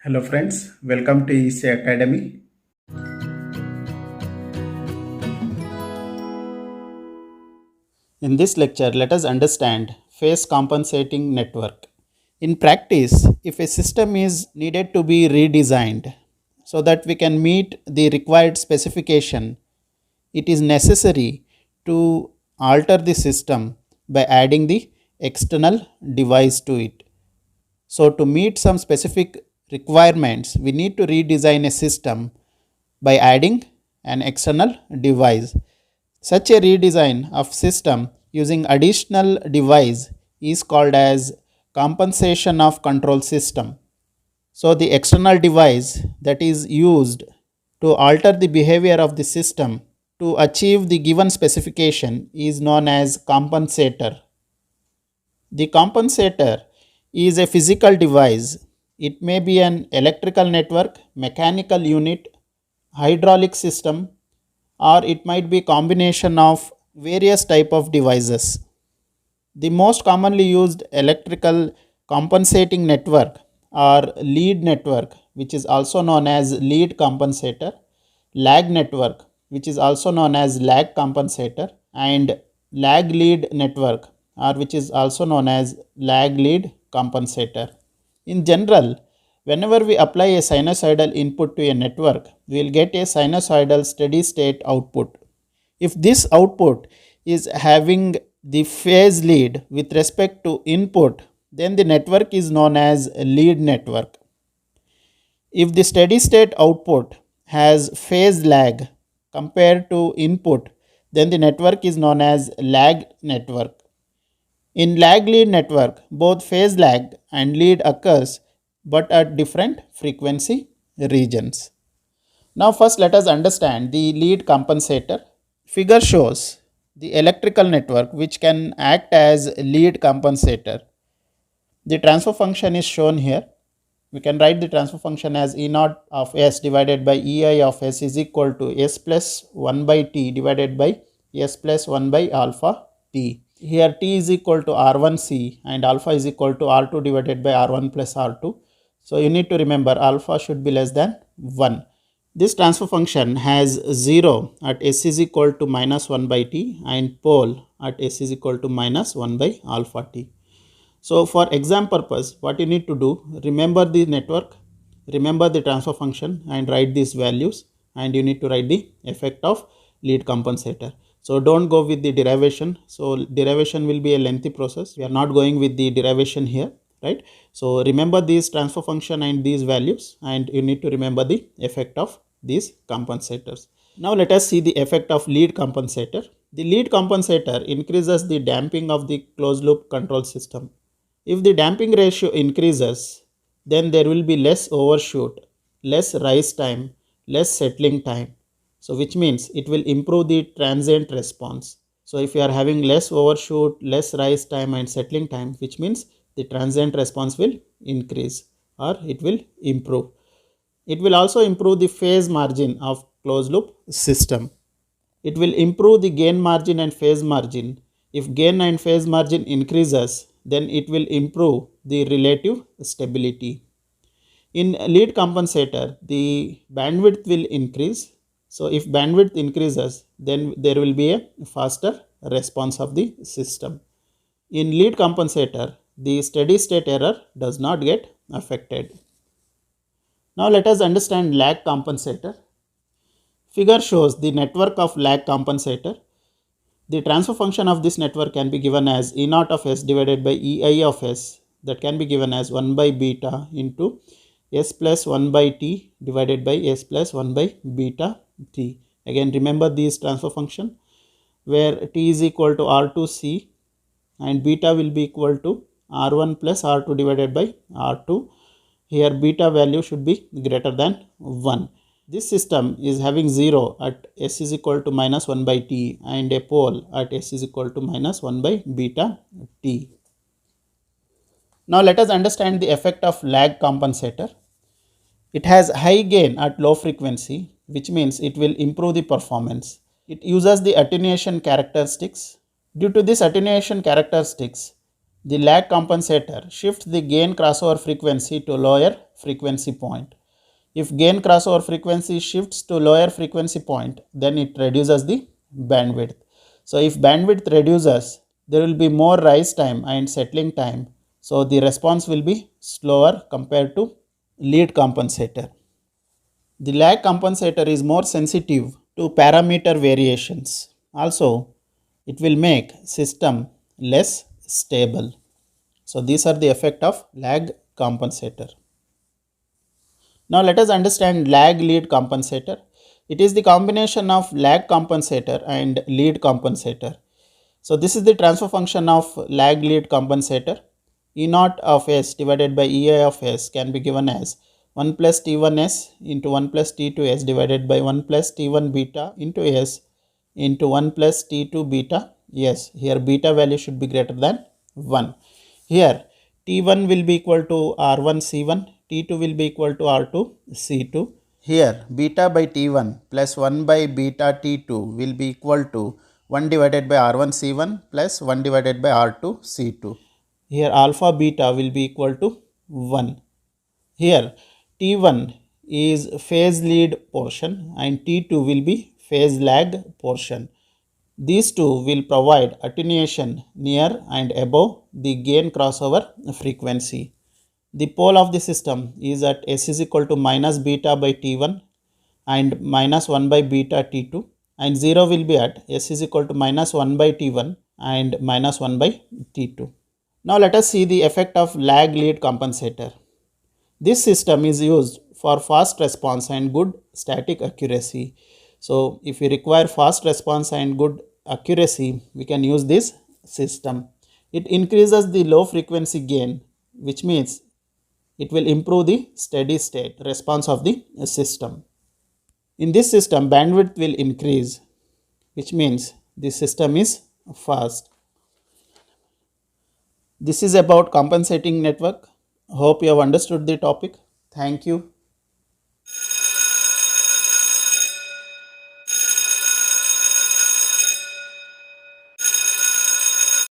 Hello friends, welcome to EC Academy. In this lecture, let us understand phase compensating network. In practice, if a system is needed to be redesigned so that we can meet the required specification, it is necessary to alter the system by adding the external device to it. So, to meet some specific requirements, we need to redesign a system by adding an external device. Such a redesign of system using additional device is called as compensation of control system. So the external device that is used to alter the behavior of the system to achieve the given specification is known as compensator. The compensator is a physical device. It may be an electrical network, mechanical unit, hydraulic system, or it might be combination of various type of devices. The most commonly used electrical compensating network are lead network, which is also known as lead compensator, lag network, which is also known as lag compensator, and lag lead network, or which is also known as lag lead compensator. In general, whenever we apply a sinusoidal input to a network, we will get a sinusoidal steady state output. If this output is having the phase lead with respect to input, then the network is known as lead network. If the steady state output has phase lag compared to input, then the network is known as lag network. In lag lead network, both phase lag and lead occurs but at different frequency regions. Now first let us understand the lead compensator. Figure shows the electrical network which can act as lead compensator. The transfer function is shown here. We can write the transfer function as E naught of S divided by EI of S is equal to S plus 1 by T divided by S plus 1 by alpha T. Here T is equal to R1C and alpha is equal to R2 divided by R1 plus R2. So you need to remember alpha should be less than 1. This transfer function has 0 at S is equal to minus 1 by T and pole at S is equal to minus 1 by alpha T. So for exam purpose, what you need to do, remember the network, remember the transfer function and write these values, and you need to write the effect of lead compensator. So don't go with the derivation. So derivation will be a lengthy process. We are not going with the derivation here, right? So remember these transfer function and these values, and you need to remember the effect of these compensators. Now let us see the effect of lead compensator. The lead compensator increases the damping of the closed loop control system. If the damping ratio increases, then there will be less overshoot, less rise time, less settling time. So which means it will improve the transient response. So if you are having less overshoot, less rise time and settling time, which means the transient response will increase or it will improve. It will also improve the phase margin of closed loop system. It will improve the gain margin and phase margin. If gain and phase margin increases, then it will improve the relative stability. In lead compensator, the bandwidth will increase. So if bandwidth increases, then there will be a faster response of the system. In lead compensator, the steady state error does not get affected. Now let us understand lag compensator. Figure shows the network of lag compensator. The transfer function of this network can be given as E naught of S divided by EI of S, that can be given as 1 by beta into S plus 1 by T divided by S plus 1 by beta T. Again remember these transfer function where T is equal to R2C and beta will be equal to R1 plus R2 divided by R2. Here beta value should be greater than 1. This system is having 0 at S is equal to minus 1 by T and a pole at S is equal to minus 1 by beta T. Now let us understand the effect of lag compensator. It has high gain at low frequency, which means it will improve the performance. It uses the attenuation characteristics. Due to this attenuation characteristics, The lag compensator shifts the gain crossover frequency to lower frequency point. If gain crossover frequency shifts to lower frequency point, then it reduces the bandwidth. So if bandwidth reduces, there will be more rise time and settling time. So the response will be slower compared to lead compensator. The lag compensator is more sensitive to parameter variations. Also, it will make system less stable. So these are the effect of lag compensator. Now let us understand lag lead compensator. It is the combination of lag compensator and lead compensator. So this is the transfer function of lag lead compensator. E naught of s divided by Ei of s can be given as 1 plus T1s into 1 plus T2s divided by 1 plus T1 beta into s into 1 plus T2 beta s. Here beta value should be greater than 1. Here T1 will be equal to R1 C1, T2 will be equal to R2 C2. Here beta by T1 plus 1 by beta T2 will be equal to 1 divided by R1 C1 plus 1 divided by R2 C2. Here alpha beta will be equal to 1. Here T1 is phase lead portion and T2 will be phase lag portion. These two will provide attenuation near and above the gain crossover frequency. The pole of the system is at S is equal to minus beta by T1 and minus 1 by beta T2, and 0 will be at S is equal to minus 1 by T1 and minus 1 by T2. Now let us see the effect of lag lead compensator. This system is used for fast response and good static accuracy. So if we require fast response and good accuracy, we can use this system. It increases the low frequency gain, which means it will improve the steady state response of the system. In this system, bandwidth will increase, which means the system is fast. This is about compensating network. Hope you have understood the topic. Thank you.